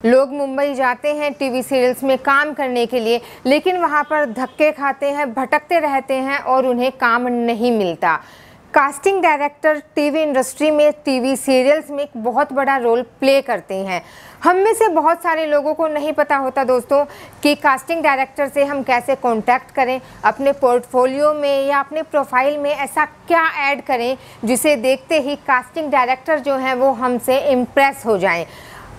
लोग मुंबई जाते हैं टीवी सीरियल्स में काम करने के लिए, लेकिन वहां पर धक्के खाते हैं, भटकते रहते हैं और उन्हें काम नहीं मिलता। कास्टिंग डायरेक्टर टीवी इंडस्ट्री में, टीवी सीरियल्स में एक बहुत बड़ा रोल प्ले करते हैं। हम में से बहुत सारे लोगों को नहीं पता होता दोस्तों कि कास्टिंग डायरेक्टर से हम कैसे कांटेक्ट करें, अपने पोर्टफोलियो में या अपने प्रोफाइल में ऐसा क्या ऐड करें जिसे देखते ही कास्टिंग डायरेक्टर जो हैं वो हमसे इम्प्रेस हो जाएं।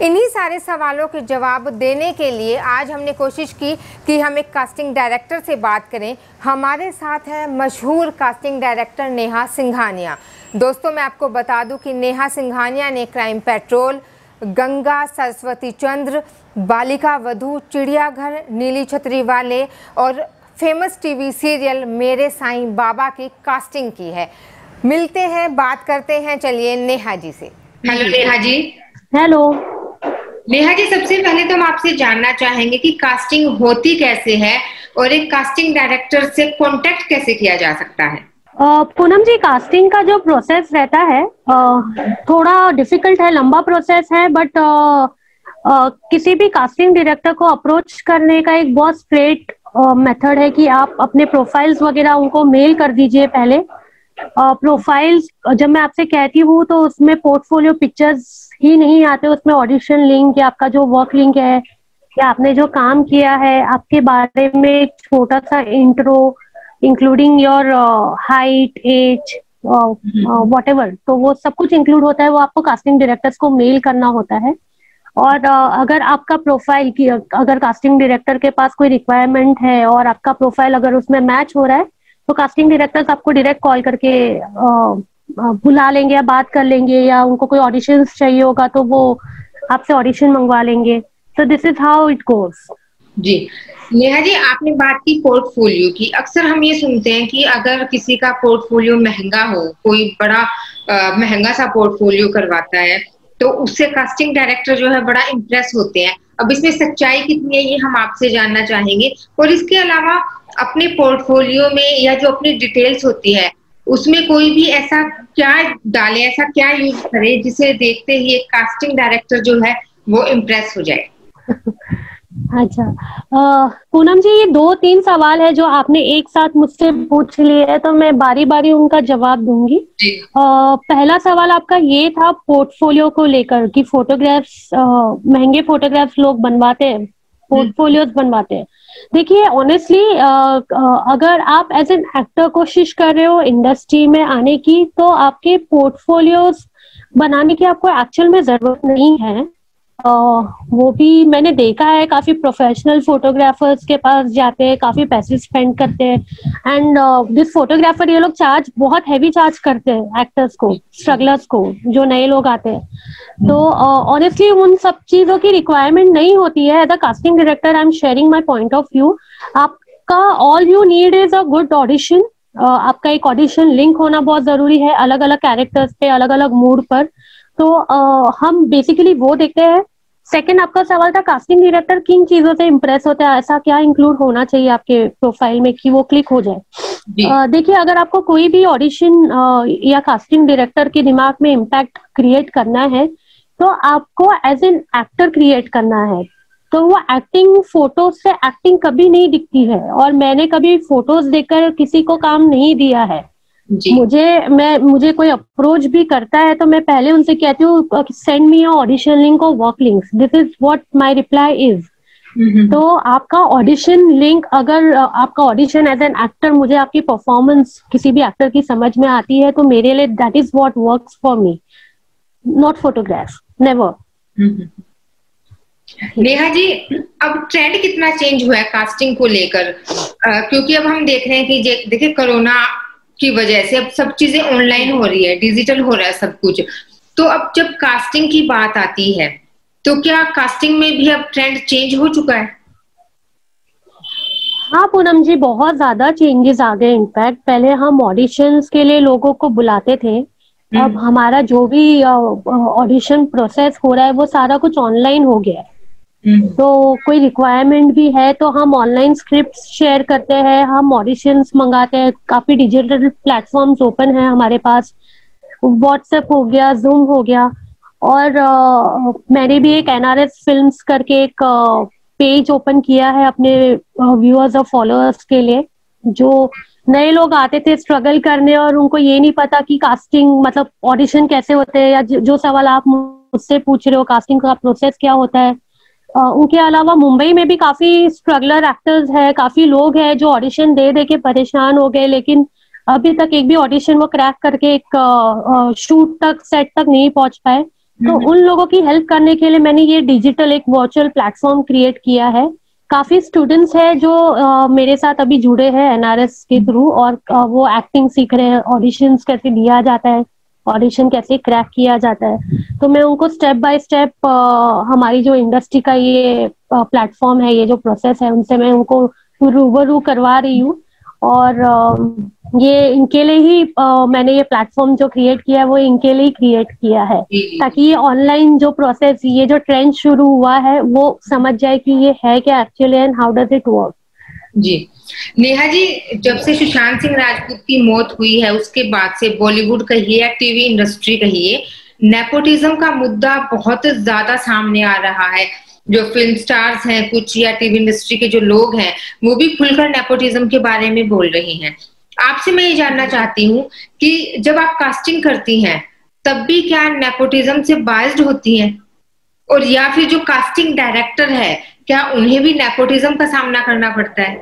इन्हीं सारे सवालों के जवाब देने के लिए आज हमने कोशिश की कि हम एक कास्टिंग डायरेक्टर से बात करें। हमारे साथ है मशहूर कास्टिंग डायरेक्टर नेहा सिंघानिया। दोस्तों, मैं आपको बता दूं कि नेहा सिंघानिया ने क्राइम पेट्रोल, गंगा, सरस्वती चंद्र, बालिका वधू, चिड़ियाघर, नीली छतरी वाले और फेमस टीवी सीरियल मेरे साईं बाबा की कास्टिंग की है। मिलते हैं, बात करते हैं। चलिए नेहा जी से। हेलो नेहा जी। हेलो नेहा जी, सबसे पहले तो हम आपसे जानना चाहेंगे कि कास्टिंग होती कैसे है और एक कास्टिंग डायरेक्टर से कांटेक्ट कैसे किया जा सकता है। पूनम जी, कास्टिंग का जो प्रोसेस रहता है थोड़ा डिफिकल्ट है, लंबा प्रोसेस है, बट किसी भी कास्टिंग डायरेक्टर को अप्रोच करने का एक बहुत स्ट्रेट मेथड है कि आप अपने प्रोफाइल्स वगैरह उनको मेल कर दीजिए पहले। प्रोफाइल्स जब मैं आपसे कहती हूँ तो उसमें पोर्टफोलियो पिक्चर्स ही नहीं आते, उसमें ऑडिशन लिंक या आपका जो वर्क लिंक है या आपने जो काम किया है, आपके बारे में एक छोटा सा intro including your height, age, whatever, तो वो सब कुछ इंक्लूड होता है। वो आपको कास्टिंग डायरेक्टर्स को मेल करना होता है। और अगर आपका प्रोफाइल की अगर कास्टिंग डायरेक्टर के पास कोई रिक्वायरमेंट है और आपका प्रोफाइल अगर उसमें मैच हो रहा है तो कास्टिंग डायरेक्टर्स आपको डायरेक्ट कॉल करके बुला लेंगे या बात कर लेंगे, या उनको कोई ऑडिशंस चाहिए होगा तो वो आपसे ऑडिशन मंगवा लेंगे। So this is how it goes. जी नेहा जी, आपने बात की पोर्टफोलियो की। अक्सर हम ये सुनते हैं कि अगर किसी का पोर्टफोलियो महंगा हो, कोई बड़ा महंगा सा पोर्टफोलियो करवाता है तो उससे कास्टिंग डायरेक्टर जो है बड़ा इम्प्रेस होते हैं। अब इसमें सच्चाई कितनी है ये हम आपसे जानना चाहेंगे। और इसके अलावा अपने पोर्टफोलियो में या जो अपनी डिटेल्स होती है उसमें कोई भी ऐसा क्या डाले, ऐसा क्या यूज करे जिसे देखते ही एक कास्टिंग डायरेक्टर जो है वो इम्प्रेस हो जाए। अच्छा, पूनम जी, ये 2-3 सवाल है जो आपने एक साथ मुझसे पूछ लिए है, तो मैं बारी बारी उनका जवाब दूंगी। पहला सवाल आपका ये था पोर्टफोलियो को लेकर कि फोटोग्राफ्स, महंगे फोटोग्राफ्स लोग बनवाते हैं, पोर्टफोलियोज बनवाते हैं। देखिए, ऑनेस्टली अगर आप एज एन एक्टर कोशिश कर रहे हो इंडस्ट्री में आने की, तो आपके पोर्टफोलियोज बनाने की आपको एक्चुअल में जरूरत नहीं है। वो भी मैंने देखा है, काफी प्रोफेशनल फोटोग्राफर्स के पास जाते हैं, काफी पैसे स्पेंड करते हैं। एंड दिस फोटोग्राफर, ये लोग चार्ज बहुत हैवी चार्ज करते हैं एक्टर्स को, स्ट्रगलर्स को, जो नए लोग आते हैं। तो ऑनेस्टली उन सब चीजों की रिक्वायरमेंट नहीं होती है। As a casting director I am sharing my point of view. आपका all you need is a good audition. आपका एक ऑडिशन लिंक होना बहुत जरूरी है, अलग अलग कैरेक्टर्स पे, अलग अलग मूड पर। तो हम बेसिकली वो देखते हैं। सेकंड, आपका सवाल था कास्टिंग डायरेक्टर किन चीजों से इम्प्रेस होता है, ऐसा क्या इंक्लूड होना चाहिए आपके प्रोफाइल में कि वो क्लिक हो जाए। देखिए, अगर आपको कोई भी ऑडिशन या कास्टिंग डायरेक्टर के दिमाग में इम्पैक्ट क्रिएट करना है तो आपको एज एन एक्टर क्रिएट करना है। तो वो एक्टिंग, फोटोज से एक्टिंग कभी नहीं दिखती है, और मैंने कभी फोटोज देखकर किसी को काम नहीं दिया है। मुझे कोई अप्रोच भी करता है तो मैं पहले उनसे कहती हूँ send me your audition link और work links, this is what my reply is. तो आपका ऑडिशन लिंक, अगर आपका ऑडिशन एज एन एक्टर, मुझे आपकी परफॉर्मेंस किसी भी एक्टर की समझ में आती है तो मेरे लिए that is what works for me, not photograph, never. Neha ji, अब ट्रेंड कितना चेंज हुआ है कास्टिंग को लेकर, क्योंकि अब हम देख रहे हैं कि देखिए कोरोना की वजह से अब सब चीजें ऑनलाइन हो रही है, डिजिटल हो रहा है सब कुछ। तो अब जब कास्टिंग की बात आती है तो क्या कास्टिंग में भी अब ट्रेंड चेंज हो चुका है? हाँ पूनम जी, बहुत ज्यादा चेंजेस आ गए। इनफैक्ट पहले हम ऑडिशंस के लिए लोगों को बुलाते थे, अब हमारा जो भी ऑडिशन प्रोसेस हो रहा है वो सारा कुछ ऑनलाइन हो गया है। तो कोई रिक्वायरमेंट भी है तो हम ऑनलाइन स्क्रिप्ट शेयर करते हैं, हम ऑडिशंस मंगाते हैं। काफी डिजिटल प्लेटफॉर्म्स ओपन है हमारे पास, व्हाट्सएप हो गया, जूम हो गया। और मैंने भी एक NRS फिल्म्स करके एक पेज ओपन किया है अपने व्यूअर्स और फॉलोअर्स के लिए, जो नए लोग आते थे स्ट्रगल करने और उनको ये नहीं पता कि कास्टिंग मतलब ऑडिशन कैसे होते हैं, या जो सवाल आप मुझसे पूछ रहे हो कास्टिंग का प्रोसेस क्या होता है। उनके अलावा मुंबई में भी काफी स्ट्रगलर एक्टर्स है, काफी लोग हैं जो ऑडिशन दे दे के परेशान हो गए, लेकिन अभी तक एक भी ऑडिशन वो क्रैक करके एक शूट तक सेट तक नहीं पहुंच पाए। तो उन लोगों की हेल्प करने के लिए मैंने ये डिजिटल एक वर्चुअल प्लेटफॉर्म क्रिएट किया है। काफी स्टूडेंट्स हैं जो मेरे साथ अभी जुड़े हैं NRS के थ्रू, और वो एक्टिंग सीख रहे हैं, ऑडिशंस कैसे दिया जाता है, ऑडिशन कैसे क्रैक किया जाता है। तो मैं उनको स्टेप बाय स्टेप हमारी जो इंडस्ट्री का ये प्लेटफॉर्म है, ये जो प्रोसेस है, उनसे मैं उनको रूबरू करवा रही हूँ। और ये इनके लिए ही मैंने ये प्लेटफॉर्म जो क्रिएट किया है वो इनके लिए ही क्रिएट किया है, ताकि ये ऑनलाइन जो प्रोसेस, ये जो ट्रेंड शुरू हुआ है वो समझ जाए कि ये है क्या actually and how does it work. जी नेहा जी, जब से सुशांत सिंह राजपूत की मौत हुई है उसके बाद से बॉलीवुड कहिए या टीवी इंडस्ट्री कहिए, नेपोटिज्म का मुद्दा बहुत ज्यादा सामने आ रहा है। जो फिल्म स्टार्स हैं कुछ या टीवी इंडस्ट्री के जो लोग हैं वो भी खुलकर नेपोटिज्म के बारे में बोल रहे हैं। आपसे मैं ये जानना चाहती हूँ कि जब आप कास्टिंग करती हैं तब भी क्या नेपोटिज्म से बाइज्ड होती हैं, और या फिर जो कास्टिंग डायरेक्टर है क्या उन्हें भी नेपोटिज्म का सामना करना पड़ता है?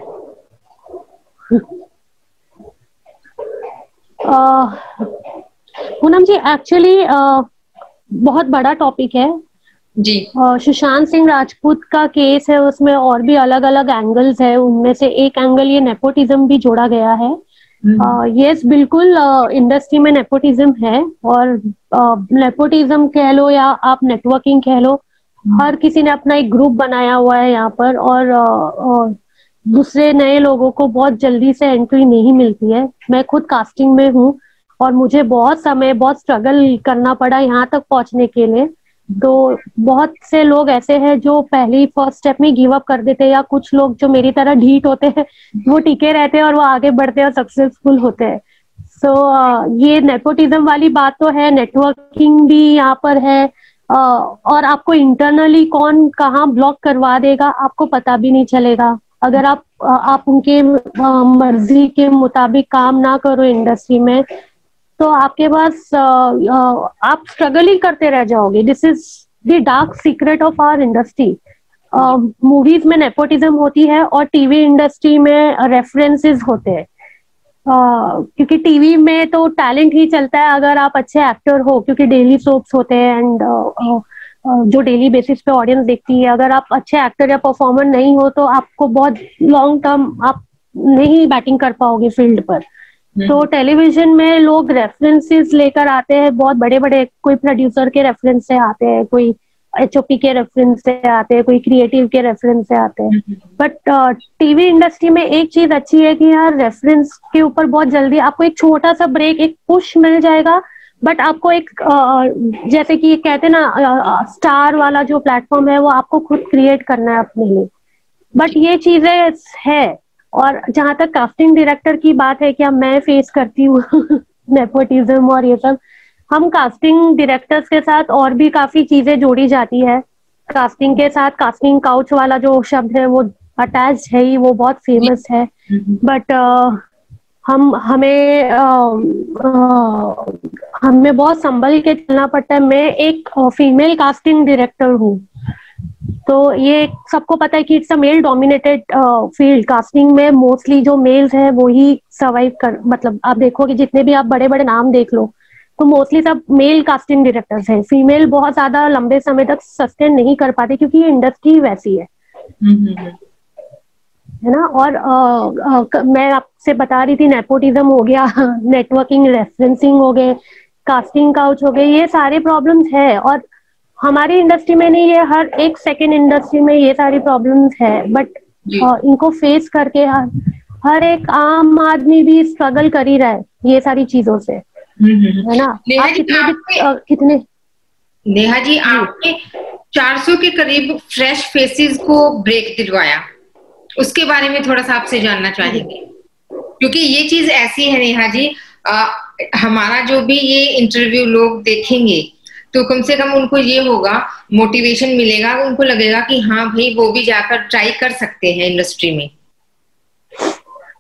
पूनम जी, एक्चुअली बहुत बड़ा टॉपिक है जी। सुशांत सिंह राजपूत का केस है, उसमें और भी अलग अलग एंगल्स है, उनमें से एक एंगल ये नेपोटिज्म भी जोड़ा गया है। यस, बिल्कुल इंडस्ट्री में नेपोटिज्म है, और नेपोटिज्म कह लो या आप नेटवर्किंग कह लो, हर किसी ने अपना एक ग्रुप बनाया हुआ है यहाँ पर, और दूसरे नए लोगों को बहुत जल्दी से एंट्री नहीं मिलती है। मैं खुद कास्टिंग में हूँ और मुझे बहुत समय, बहुत स्ट्रगल करना पड़ा यहाँ तक पहुंचने के लिए। तो बहुत से लोग ऐसे हैं जो पहले फर्स्ट स्टेप में गिव अप कर देते हैं, या कुछ लोग जो मेरी तरह ढीठ होते हैं वो टिके रहते हैं और वो आगे बढ़ते हैं और सक्सेसफुल होते हैं। सो ये नेपोटिज्म वाली बात तो है, नेटवर्किंग भी यहाँ पर है, और आपको इंटरनली कौन कहाँ ब्लॉक करवा देगा आपको पता भी नहीं चलेगा अगर आप उनके मर्जी के मुताबिक काम ना करो इंडस्ट्री में, तो आपके पास आप स्ट्रगल ही करते रह जाओगे। This is the dark secret of our industry. Movies में नेपोटिज्म होती है और टीवी इंडस्ट्री में रेफरेंसेस होते हैं, क्योंकि टीवी में तो टैलेंट ही चलता है अगर आप अच्छे एक्टर हो, क्योंकि डेली सोप्स होते हैं एंड जो डेली बेसिस पे ऑडियंस देखती है। अगर आप अच्छे एक्टर या परफॉर्मर नहीं हो तो आपको बहुत लॉन्ग टर्म आप नहीं बैटिंग कर पाओगे फील्ड पर। तो टेलीविजन में लोग रेफरेंसेस लेकर आते हैं, बहुत बड़े बड़े, कोई प्रोड्यूसर के रेफरेंस से आते हैं, कोई HOP के रेफरेंस से आते हैं, कोई क्रिएटिव के रेफरेंस से आते हैं। बट टीवी इंडस्ट्री में एक चीज अच्छी है कि यार रेफरेंस के ऊपर बहुत जल्दी आपको एक छोटा सा ब्रेक, एक पुश मिल जाएगा, बट आपको एक जैसे कि कहते हैं ना स्टार वाला जो प्लेटफॉर्म है वो आपको खुद क्रिएट करना है अपने लिए। बट ये चीजें है। और जहां तक कास्टिंग डायरेक्टर की बात है, क्या मैं फेस करती हूँ नेपोटिज्म और ये सब, हम कास्टिंग डायरेक्टर्स के साथ और भी काफी चीजें जोड़ी जाती है। कास्टिंग के साथ कास्टिंग काउच वाला जो शब्द है वो अटैच है ही, वो बहुत फेमस है। बट हमें बहुत संभल के चलना पड़ता है। मैं एक फीमेल कास्टिंग डायरेक्टर हूँ, तो ये सबको पता है कि it's a male dominated field. Casting में मोस्टली जो मेल्स हैं वो ही सर्वाइव कर, मतलब आप देखोगे जितने भी आप बड़े बड़े नाम देख लो तो मोस्टली सब मेल कास्टिंग डायरेक्टर्स हैं। फीमेल बहुत ज्यादा लंबे समय तक सस्टेन नहीं कर पाते क्योंकि ये इंडस्ट्री वैसी है ना। और मैं आपसे बता रही थी, नेपोटिज्म हो गया, नेटवर्किंग, रेफरेंसिंग हो गए, कास्टिंग काउच हो गए, ये सारे प्रॉब्लम्स है। और हमारी इंडस्ट्री में नहीं, ये हर एक सेकंड इंडस्ट्री में ये सारी प्रॉब्लम्स है। बट इनको फेस करके हर एक आम आदमी भी स्ट्रगल कर ही रहा है ये सारी चीजों से, है ना। कितने नेहा जी, आपने 400 के करीब फ्रेश फेसेस को ब्रेक दिलवाया, उसके बारे में थोड़ा सा आपसे जानना चाहेंगे, क्योंकि ये चीज ऐसी है नेहा जी, हमारा जो भी ये इंटरव्यू लोग देखेंगे तो कम से कम उनको ये होगा, मोटिवेशन मिलेगा, उनको लगेगा कि हाँ भाई वो भी जाकर ट्राई कर सकते हैं इंडस्ट्री में।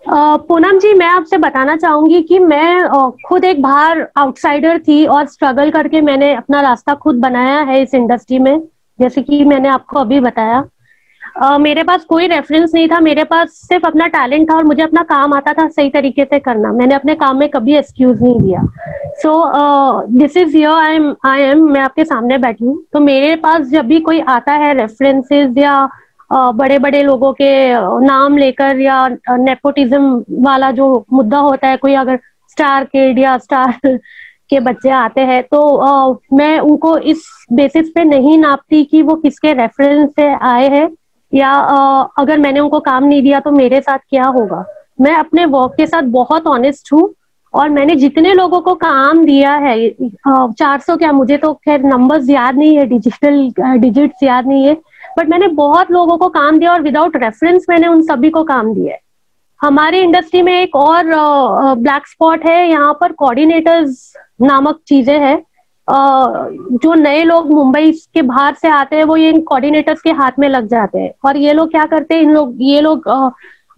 पूनम जी, मैं आपसे बताना चाहूंगी कि मैं खुद एक बाहर आउटसाइडर थी और स्ट्रगल करके मैंने अपना रास्ता खुद बनाया है इस इंडस्ट्री में, जैसे कि मैंने आपको अभी बताया। मेरे पास कोई रेफरेंस नहीं था, मेरे पास सिर्फ अपना टैलेंट था और मुझे अपना काम आता था सही तरीके से करना। मैंने अपने काम में कभी एक्सक्यूज नहीं दिया। सो this is here I am, मैं आपके सामने बैठी हूँ। तो मेरे पास जब भी कोई आता है रेफरेंसेस या बड़े बड़े लोगों के नाम लेकर, या नेपोटिज्म वाला जो मुद्दा होता है, कोई अगर स्टार किड या स्टार के बच्चे आते हैं, तो मैं उनको इस बेसिस पे नहीं नापती कि वो किसके रेफरेंस से आए हैं, या अगर मैंने उनको काम नहीं दिया तो मेरे साथ क्या होगा। मैं अपने वर्क के साथ बहुत ऑनेस्ट हूँ, और मैंने जितने लोगों को काम दिया है, 400 क्या, मुझे तो खैर नंबर्स याद नहीं है, डिजिट्स याद नहीं है, बट मैंने बहुत लोगों को काम दिया और विदाउट रेफरेंस मैंने उन सभी को काम दिया है। हमारी इंडस्ट्री में एक और ब्लैक स्पॉट है, यहाँ पर कोऑर्डिनेटर्स नामक चीजें हैं। जो नए लोग मुंबई के बाहर से आते हैं वो ये कोऑर्डिनेटर्स के हाथ में लग जाते हैं, और ये लोग क्या करते हैं, ये लोग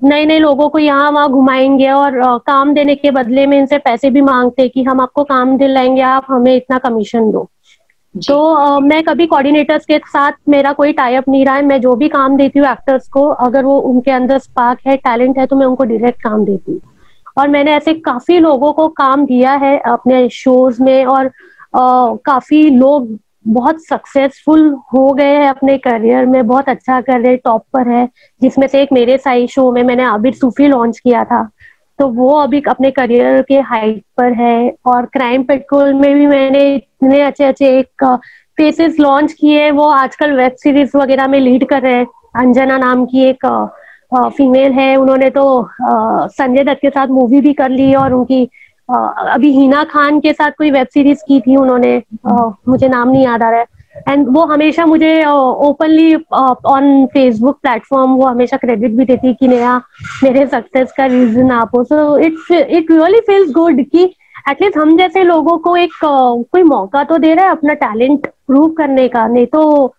नए नए लोगों को यहाँ वहाँ घुमाएंगे और काम देने के बदले में इनसे पैसे भी मांगते हैं कि हम आपको काम दिलाएंगे, आप हमें इतना कमीशन दो। तो मैं कभी कोऑर्डिनेटर्स के साथ मेरा कोई टाई अप नहीं रहा है। मैं जो भी काम देती हूँ एक्टर्स को, अगर वो उनके अंदर स्पार्क है, टैलेंट है, तो मैं उनको डायरेक्ट काम देती हूँ। और मैंने ऐसे काफी लोगों को काम दिया है अपने शोज में, और काफी लोग बहुत सक्सेसफुल हो गए हैं अपने करियर में, बहुत अच्छा कर रहे, टॉप पर है। जिसमें से एक मेरे साई शो में मैंने आबिर सूफी लॉन्च किया था, तो वो अभी अपने करियर के हाइट पर है। और क्राइम पेट्रोल में भी मैंने इतने अच्छे अच्छे एक फेसेस लॉन्च किए, वो आजकल वेब सीरीज वगैरह में लीड कर रहे हैं। अंजना नाम की एक फीमेल है, उन्होंने तो संजय दत्त के साथ मूवी भी कर ली, और उनकी अभी हिना खान के साथ कोई वेब सीरीज की थी उन्होंने, मुझे नाम नहीं याद आ रहा है। एंड वो हमेशा मुझे ओपनली ऑन फेसबुक प्लेटफॉर्म वो हमेशा क्रेडिट भी देती कि नेहा मेरे सक्सेस का रीजन आप हो। So it really feels good कि एटलीस्ट हम जैसे लोगों को एक कोई मौका तो दे रहा है अपना टैलेंट प्रूव करने का। नहीं तो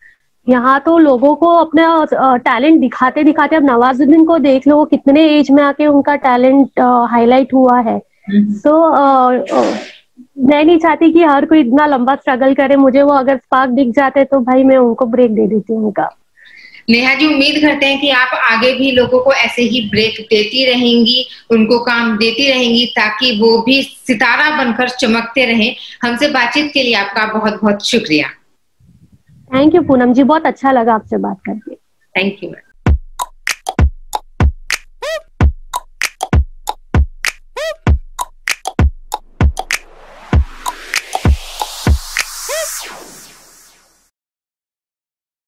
यहाँ तो लोगों को अपना टैलेंट दिखाते दिखाते, अब नवाजुद्दीन को देख लो, कितने एज में आके उनका टैलेंट हाईलाइट हुआ है। सो मैं नहीं चाहती कि हर कोई इतना लंबा स्ट्रगल करे। मुझे वो अगर स्पार्क दिख जाते तो भाई मैं उनको ब्रेक दे देती हूँ उनका। नेहा जी, उम्मीद करते हैं कि आप आगे भी लोगों को ऐसे ही ब्रेक देती रहेंगी, उनको काम देती रहेंगी, ताकि वो भी सितारा बनकर चमकते रहें। हमसे बातचीत के लिए आपका बहुत बहुत शुक्रिया। थैंक यू पूनम जी, बहुत अच्छा लगा आपसे बात करके। Thank you.